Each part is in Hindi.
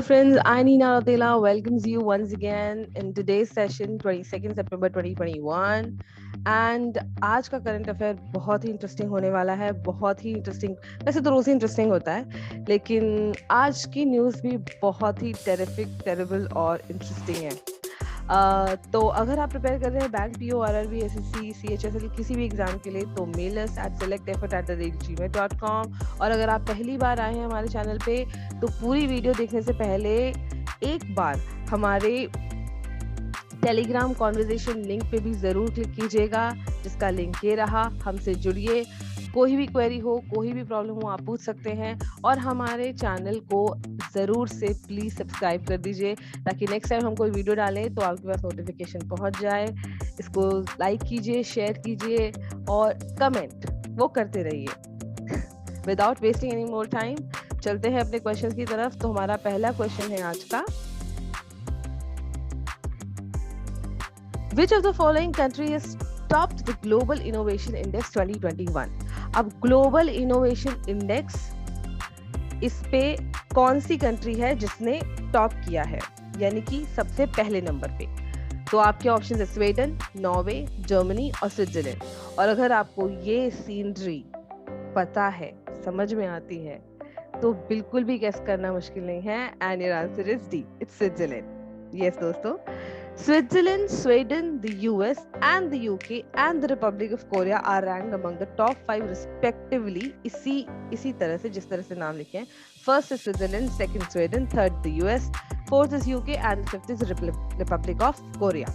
friends, I Nina Ratela welcomes you once again in today's session 22nd September 2021 and आज का करंट अफेयर बहुत ही इंटरेस्टिंग होने वाला है, बहुत ही इंटरेस्टिंग। वैसे तो रोज ही इंटरेस्टिंग होता है, लेकिन आज की न्यूज़ भी बहुत ही टेरिफिक, टेरिबल और इंटरेस्टिंग है। तो अगर आप प्रिपेयर कर रहे हैं bank, PO, RRB, SSC, CHSL किसी भी एग्जाम के लिए, तो मेल अस at selecteffort@gmail.com। और अगर आप पहली बार आए हैं हमारे चैनल पे, तो पूरी वीडियो देखने से पहले एक बार हमारे टेलीग्राम कॉन्वर्जेशन लिंक पे भी जरूर क्लिक कीजिएगा, जिसका लिंक ये रहा। हमसे जुड़िए, कोई भी क्वेरी हो, कोई भी प्रॉब्लम हो, आप पूछ सकते हैं। और हमारे चैनल को ज़रूर से प्लीज़ सब्सक्राइब कर दीजिए, ताकि नेक्स्ट टाइम हम कोई वीडियो डालें तो आपके पास नोटिफिकेशन पहुंच जाए। इसको लाइक कीजिए, शेयर कीजिए और कमेंट वो करते रहिए। Without wasting any more time चलते हैं अपने क्वेश्चंस की तरफ। तो हमारा पहला क्वेश्चन है आज का, Which of the following country has topped the Global Innovation Index 2021? अब ग्लोबल इनोवेशन इंडेक्स, इस पे कौन सी कंट्री है जिसने टॉप किया है, यानी कि सबसे पहले नंबर पे? तो आपके ऑप्शन है स्वीडन, नॉर्वे, जर्मनी और स्विट्जरलैंड। और अगर आपको ये सीनरी पता है, समझ में आती है, तो बिल्कुल भी गेस करना मुश्किल नहीं है। And your answer is D, it's Switzerland. Yes दोस्तों, Switzerland, Sweden, the US and the UK and the Republic of Korea are ranked among the top 5 respectively। इसी तरह से, जिस तरह से नाम लिखे हैं, first is Switzerland, second Sweden, third the US, fourth is UK and fifth is Republic of Korea।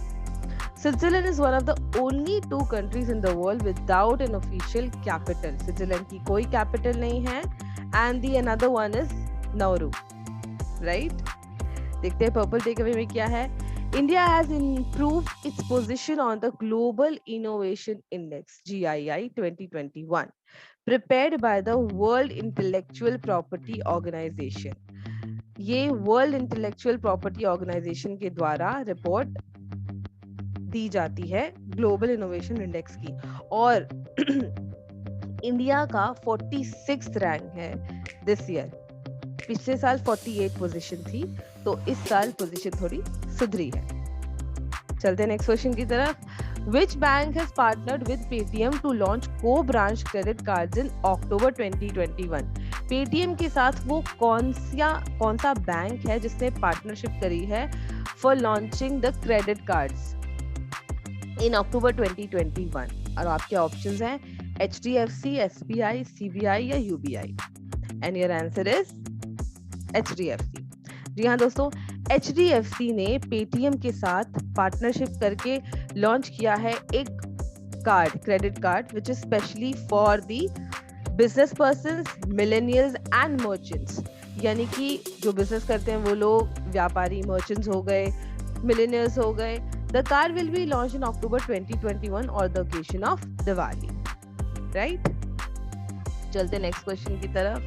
Switzerland is one of the only two countries in the world without an official capital। Switzerland की कोई capital नहीं है, and the another one is Nauru, right? देखते हैं पर्पल टेकअवे में क्या है। India has improved its position on the Global Innovation Index (GII) 2021, prepared by the World Intellectual Property Organization। ये World Intellectual Property Organization के द्वारा रिपोर्ट दी जाती है ग्लोबल इनोवेशन इंडेक्स की, और इंडिया का 46th रैंक है दिस ईयर। पिछले साल 48 पोजीशन थी, तो इस साल पोजीशन थोड़ी सुधरी है। चलते हैं नेक्स्ट क्वेश्चन की तरफ। Which bank has partnered with Paytm to launch co-branch credit cards in October 2021? Paytm के साथ वो कौन सा बैंक है जिसने पार्टनरशिप करी है for launching the credit cards in October 2021? और आपके ऑप्शंस हैं HDFC, SBI, CBI या UBI। And your answer is HDFC। जी हाँ दोस्तों, HDFC ने पेटीएम के साथ पार्टनरशिप करके लॉन्च किया है एक card, credit card, which is specially for the business persons, millennials and merchants. यानी कि जो बिजनेस करते हैं वो लोग, व्यापारी, मर्चेंट्स हो गए, मिलेनियल्स हो गए। The card will be launch in October 2021 और the occasion of Diwali, right? चलते नेक्स्ट क्वेश्चन की तरफ।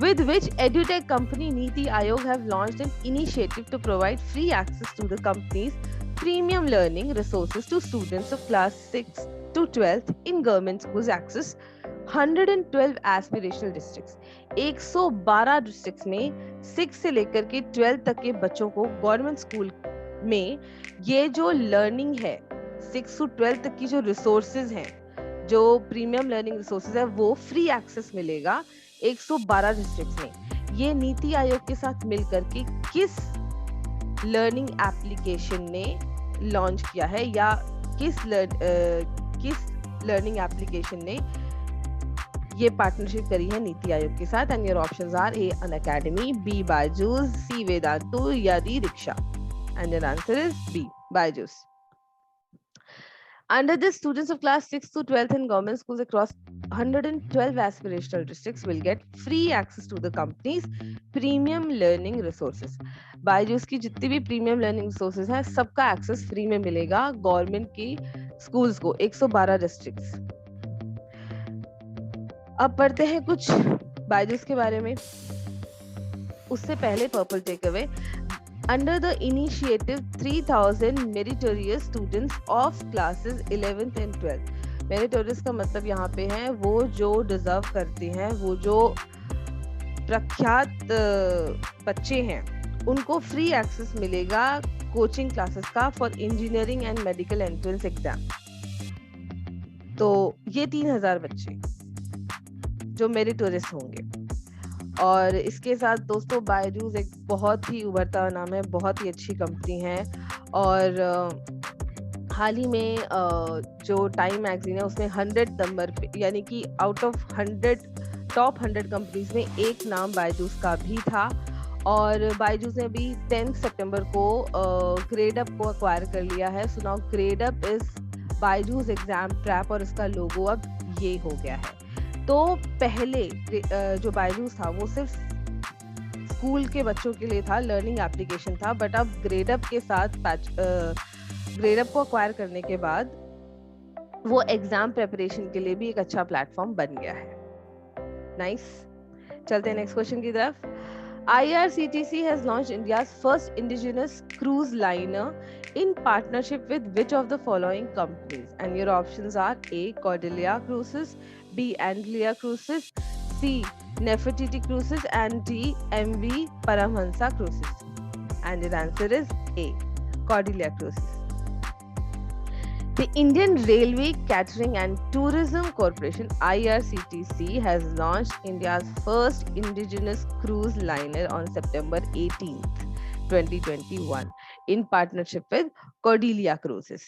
With which edutech company Niti Aayog have launched an initiative to provide free access to the company's premium learning resources to students of class 6 to 12th in government schools access 112 aspirational districts। 112 districts में 6 से लेकर के 12 तक के बच्चों को गवर्नमेंट स्कूल में ये जो लर्निंग है, 6 to 12 तक की जो रिसोर्सेज हैं, जो प्रीमियम लर्निंग रिसोर्सेज है, वो फ्री एक्सेस मिलेगा 112 डिस्ट्रिक्ट्स में। ये नीति आयोग के साथ मिलकर के किस लर्निंग एप्लीकेशन ने लॉन्च किया है, या किस लर्निंग एप्लीकेशन ने ये पार्टनरशिप करी है नीति आयोग के साथ? And your options are A Unacademy, B Byju's, C Vedantu या D rickshaw. And your answer is B, Byju's. Under this, students of class 6 to 12th in government schools across 112 aspirational districts will get free access to the company's premium learning resources। Byju's की जितनी भी प्रीमियम लर्निंग रिसोर्सेज हैं, सबका एक्सेस फ्री में मिलेगा गवर्नमेंट की स्कूल्स को, 112 डिस्ट्रिक्ट्स। अब पढ़ते हैं कुछ बायजूस के बारे में। उससे पहले purple take away. Under the initiative, 3,000 meritorious students of classes 11th and 12th। Meritorious का मतलब यहाँ पे है वो जो डिजर्व करते हैं, वो जो प्रख्यात बच्चे हैं, उनको फ्री एक्सेस मिलेगा कोचिंग क्लासेस का for engineering and medical entrance exam. तो ये 3000 बच्चे जो मेरिटोरियस होंगे। और इसके साथ दोस्तों बायजूस एक बहुत ही उभरता हुआ नाम है, बहुत ही अच्छी कंपनी है। और हाल ही में जो टाइम मैगजीन है उसमें 100 नंबर पे, यानी कि आउट ऑफ 100 टॉप 100 कंपनीज में एक नाम बायजूस का भी था। और बायजूस ने अभी 10 सितंबर को ग्रेडअप को एक्वायर कर लिया है। So now Gradeup is Byju's exam trap और इसका लोगो अब ये हो गया है। तो पहले जो बायजूस था वो सिर्फ स्कूल के बच्चों के लिए था, लर्निंग एप्लीकेशन था, बट अब ग्रेडअप के साथ ग्रेडअप को एक्वायर करने के बाद वो एग्जाम प्रिपरेशन के लिए भी एक अच्छा प्लेटफॉर्म बन गया है। नाइस। चलते हैं नेक्स्ट क्वेश्चन की तरफ। IRCTC has launched India's first indigenous cruise liner in partnership with which of the following companies? And your options are A. Cordelia Cruises, B. Anglia Cruises, C. Nefertiti Cruises, and D. MV Paramhansa Cruises. And your answer is A. Cordelia Cruises. The Indian Railway Catering and Tourism Corporation IRCTC has launched India's first indigenous cruise liner on September 18th, 2021 in partnership with Cordelia Cruises,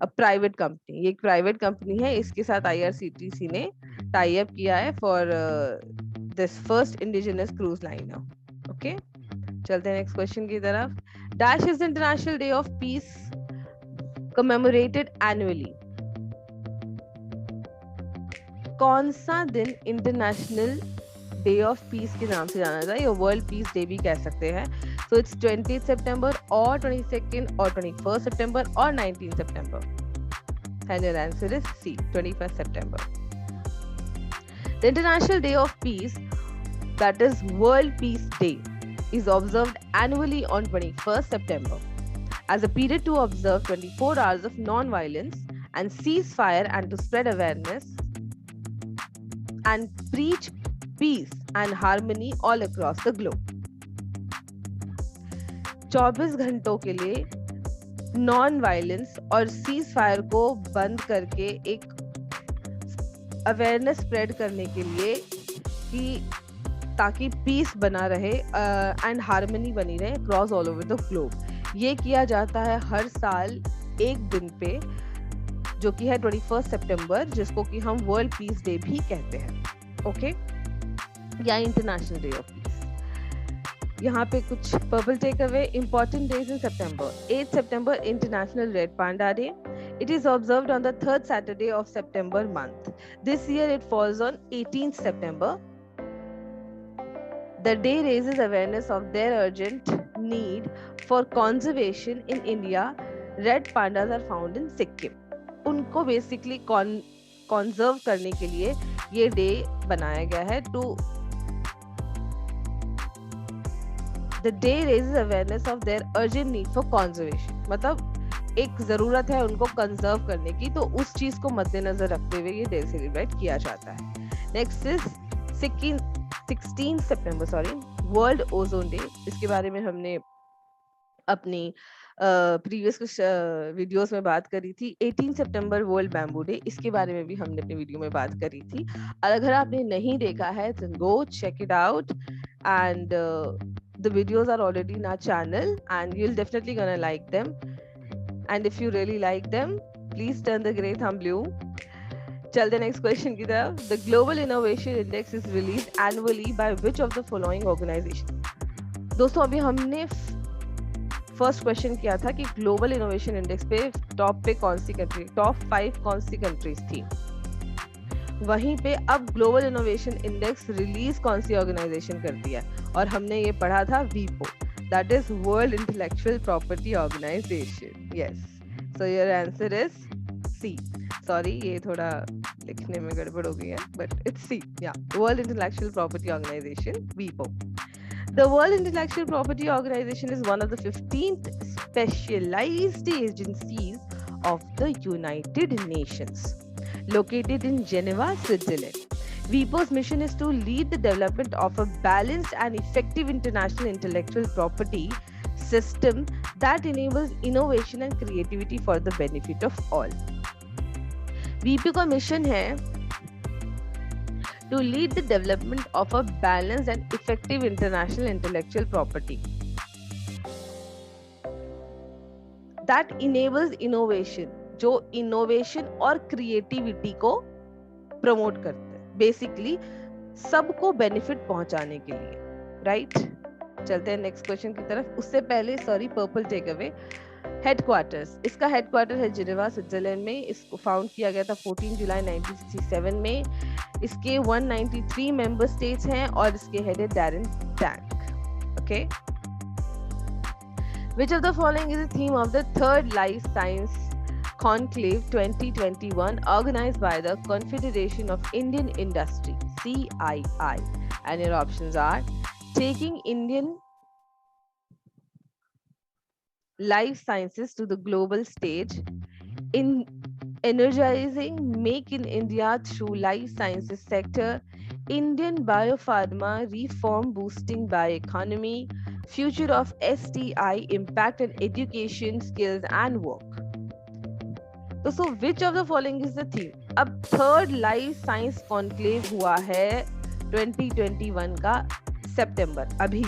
a private company. ये एक private company है, इसके साथ IRCTC ने tie up किया है for this first indigenous cruise liner. Okay, चलते हैं next question की तरफ। Dash is the International Day of Peace commemorated annually. कौन सा दिन इंटरनेशनल डे ऑफ पीस के नाम से जाना जाता है, या वर्ल्ड पीस डे भी कह सकते हैं। सो इट्स 20 सितंबर और 22 और 21 सितंबर और 19 सितंबर। And your answer is C, 21 सितंबर। The International Day of Peace, that is World Peace Day, is observed annually on 21st September as a period to observe 24 hours of non-violence and ceasefire and to spread awareness and preach peace and harmony all across the globe. 24 घंटों के लिए नॉन वायलेंस और सीज फायर को बंद करके एक अवेयरनेस स्प्रेड करने के लिए कि ताकि पीस बना रहे एंड हार्मनी बनी रहे across all over the globe. ये किया जाता है हर साल एक दिन पे, जो कि है 21 सितंबर, जिसको कि हम वर्ल्ड पीस डे भी कहते हैं। ओके, या इंटरनेशनल डे ऑफ पीस। यहाँ पे कुछ purple take away important days in September. 8 September international red panda day. It is observed on the third Saturday of September month. This year it falls on 18th September. The day raises awareness of their urgent need for conservation in India. Red pandas are found in Sikkim. उनको बेसिकली कंजर्व करने के लिए ये डे बनाया गया है। To the day raises awareness of their urgent need for conservation, मतलब एक जरूरत है उनको कंजर्व करने की, तो उस चीज को मद्देनजर रखते हुए ये डे सेलिब्रेट किया जाता है। Next is 16 September world ozone day. इसके बारे में हमने अपनी प्रीवियस कुछ वीडियोस में बात करी थी। 18 सितंबर वर्ल्ड बैम्बू डे, इसके बारे में भी हमने अपनी वीडियो में बात करी थी। अगर आपने नहीं देखा है तो go check it out, and the videos are already in our channel and you'll definitely gonna like them, and if you really like them please turn the grey thumb blue. चलते next question की तरफ। The Global Innovation Index is released annually by which of the following organization? दोस्तों अभी हमने फर्स्ट क्वेश्चन किया था कि ग्लोबल इनोवेशन इंडेक्स पे टॉप पे कौन सी कंट्री, टॉप 5 कौन सी कंट्रीज थी। वहीं पे अब ग्लोबल इनोवेशन इंडेक्स रिलीज कौन सी ऑर्गेनाइजेशन करती है, और हमने ये पढ़ा था वीपो, that is world intellectual property organisation. Yes, so your answer is C. Sorry, ये थोड़ा लिखने में गड़बड़ हो गई है, बट इट्स सी। या, वर्ल्ड इंटेलेक्चुअल प्रॉपर्टी ऑर्गेनाइजेशन, वीपो। The World Intellectual Property Organization is one of the 15th specialized agencies of the United Nations, located in Geneva, Switzerland. WIPO's mission is to lead the development of a balanced and effective international intellectual property system that enables innovation and creativity for the benefit of all. WIPO का mission है to lead the development of a balanced and effective international intellectual property that enables innovation, जो innovation और creativity को promote करते हैं, basically सबको benefit पहुंचाने के लिए, right? चलते हैं next question की तरफ. उससे पहले sorry, purple takeaway. हेडक्वार्टर्स, इसका हेडक्वार्टर है जिनेवा स्विट्जरलैंड में. इसको फाउंड किया गया था 14 जुलाई 1967 में. इसके 193 मेंबर स्टेट्स हैं और इसके हेड है Daren Tang. Okay, which of the following is the theme of the third Life Science Conclave 2021 organized by the Confederation of Indian Industry, CII? And your options are taking Indian life sciences to the global stage, in energizing Make in India through life sciences sector, Indian biopharma reform boosting bioeconomy, future of STI impact and education skills and work. So which of the following is the theme? अब थर्ड लाइफ साइंस कॉन्क्लेव हुआ है 2021 का सितंबर अभी,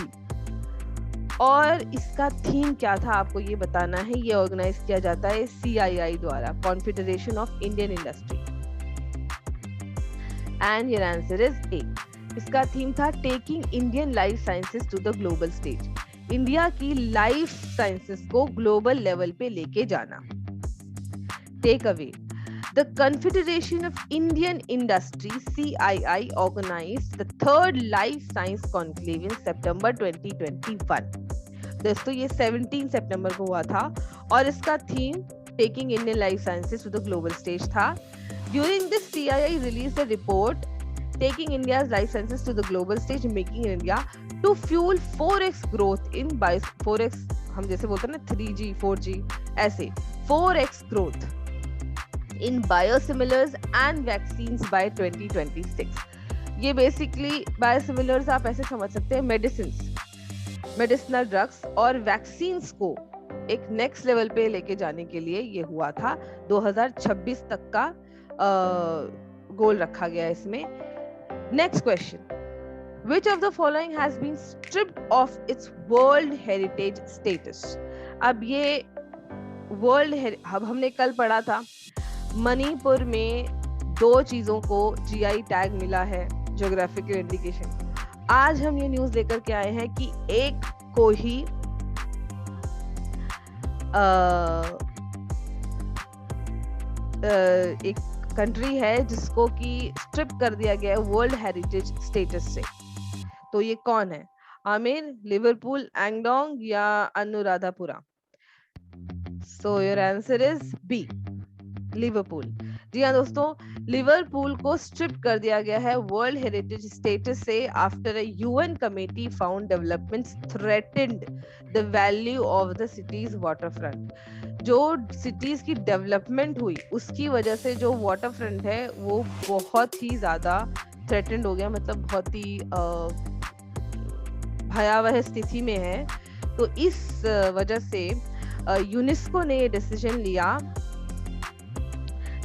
और इसका थीम क्या था आपको ये बताना है. ये ऑर्गेनाइज किया जाता है CII द्वारा, confederation of Indian industry. And your answer is A. इसका थीम था taking Indian life sciences to the global stage, India की लाइफ साइंसेस को ग्लोबल लेवल पे लेके जाना. Take away, the Confederation of Indian Industry CII organized the third Life Science Conclave in September 2021. दोस्तों ये 17 सितंबर को हुआ था और इसका theme taking Indian life sciences to the global stage था. During this, CII released a report taking India's life sciences to the global stage, making India to fuel 4x growth in 4x, हम जैसे बोलते हैं ना 3G 4G, ऐसे 4x growth in biosimilars and vaccines by 2026. ये बेसिकली biosimilars आप ऐसे समझ सकते हैं मेडिसिनल ड्रग्स और वैक्सीन्स को एक नेक्स्ट लेवल पे लेके जाने के लिए ये हुआ था. 2026 तक का गोल रखा गया इसमें. Next question, which of the following has been stripped of its world heritage status? अब ये अब हमने कल पढ़ा था मणिपुर में 2 चीजों को GI टैग मिला है, ज्योग्राफिकल इंडिकेशन. आज हम ये न्यूज लेकर के आए हैं कि एक को ही एक कंट्री है जिसको कि स्ट्रिप कर दिया गया है वर्ल्ड हेरिटेज स्टेटस से. तो ये कौन है? आमिर, लिवरपूल, एंगडोंग या Anuradhapura? So your answer is B, Liverpool. जी हाँ दोस्तों, लिवरपूल को स्ट्रिप कर दिया गया है वर्ल्ड हेरिटेज स्टेटस से after a UN committee found developments threatened the value of the city's waterfront. जो सिटीज की डेवलपमेंट हुई उसकी वजह से जो वाटरफ्रंट है वो बहुत ही ज्यादा थ्रेटेंड हो गया, मतलब बहुत ही भयावह स्थिति में है. तो इस वजह से यूनेस्को ने डिसीजन लिया.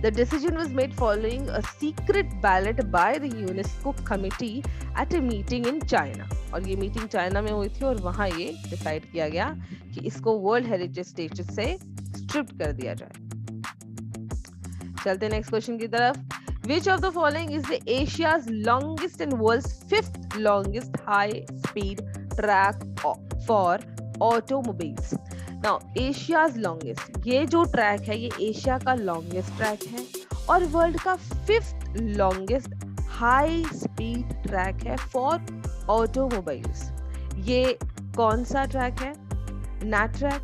The decision was made following a secret ballot by the UNESCO committee at a meeting in China. और ये मीटिंग चाइना में हुई थी और वहां ये डिसाइड किया गया कि इसको वर्ल्ड हेरिटेज स्टेटस से स्ट्रिप कर दिया जाए. चलते नेक्स्ट क्वेश्चन की तरफ. Which of the following is the Asia's longest and world's 5th longest high-speed track for automobiles? Now, Asia's longest, ये जो ट्रैक है ये एशिया का लॉन्गेस्ट ट्रैक है और वर्ल्ड का 5th longest high speed track है फॉर ऑटोमोबाइल्स. ये कौन सा ट्रैक है? NATRAX,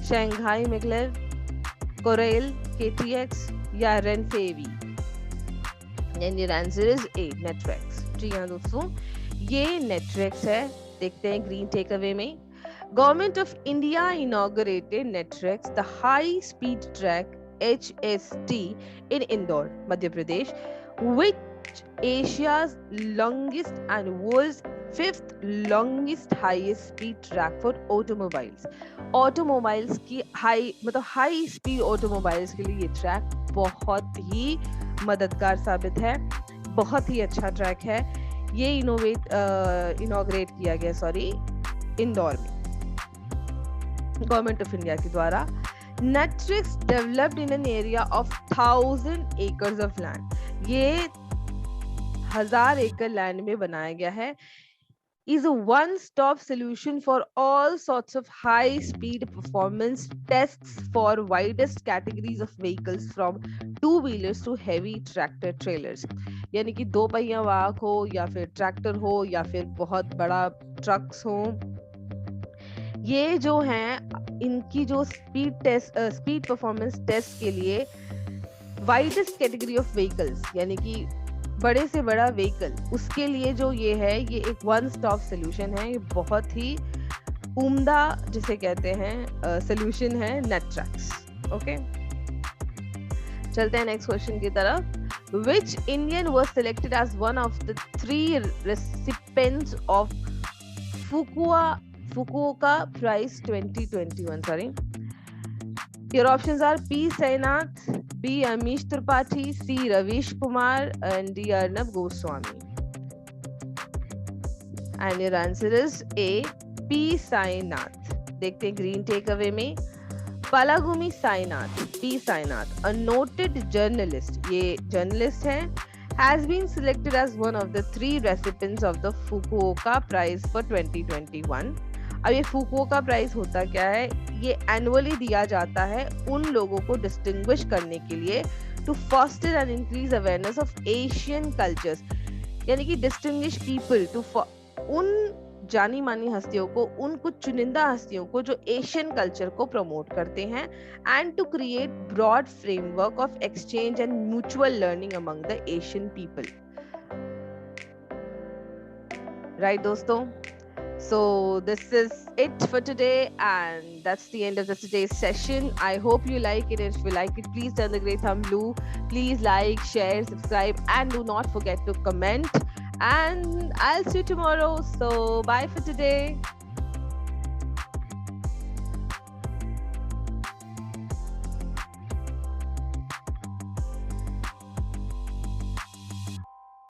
Shanghai Maglev, Korail, KTX या रेनफेवी? And your answer is A, NATRAX. जी हाँ दोस्तों, ये नेट्रैक्स है. देखते हैं ग्रीन टेक अवे में. Government of India inaugurated NETREX, the high-speed track HST in Indore, Madhya Pradesh, with Asia's longest and world's 5th longest highest speed track for automobiles. Automobiles की हाई स्पीड ऑटोमोबाइल्स के लिए ये ट्रैक बहुत ही मददगार साबित है, बहुत ही अच्छा ट्रैक है। ये इनॉग्रेट किया गया इंदौर में गवर्नमेंट ऑफ इंडिया के द्वारा। Natrix developed in an area of 1000 acres of land. ये 1000 एकड़ लैंड में बनाया गया है। Is a one-stop solution for all sorts of high-speed performance tests for widest categories of vehicles from two-wheelers to heavy tractor trailers. यानी कि 2 पहिया वाहन हो या फिर ट्रैक्टर हो या फिर बहुत बड़ा ट्रक्स हो, ये जो हैं इनकी जो स्पीड परफॉर्मेंस टेस्ट के लिए वाइडेस्ट कैटेगरी ऑफ व्हीकल्स यानी कि बड़े से बड़ा व्हीकल, उसके लिए जो ये है, ये एक वन स्टॉप सोल्यूशन है। ये बहुत ही उम्दा जिसे कहते हैं सोल्यूशन है नेट्रैक्स। ओके, चलते हैं नेक्स्ट क्वेश्चन की तरफ। Which Indian was selected as one of the 3 recipients of Fukuoka Prize 2021. Sorry. Your options are P. Sainath, B. Amish Tripathi, C. Ravish Kumar, and D. Arnab Goswami. And your answer is A. P. Sainath. देखते हैं green takeaway में। Palagumi Sainath, P. Sainath, a noted journalist, ये journalist है, has been selected as one of the 3 recipients of the Fukuoka Prize for 2021. अब ये फुकुओका प्राइज होता क्या है? ये एनुअली दिया जाता है उन लोगों को डिस्टिंग्विश करने के लिए, to foster and increase awareness of Asian cultures, यानी कि डिस्टिंग्विश पीपल, टू उन जानी मानी हस्तियों को, उन कुछ चुनिंदा हस्तियों को जो एशियन कल्चर को प्रमोट करते हैं, and to create broad framework of exchange and mutual learning among the Asian people. Right दोस्तों, so this is it for today, and that's the end of today's session. I hope you like it. If you like it, please turn the great thumb blue. Please like, share, subscribe, and do not forget to comment. And I'll see you tomorrow. So bye for today.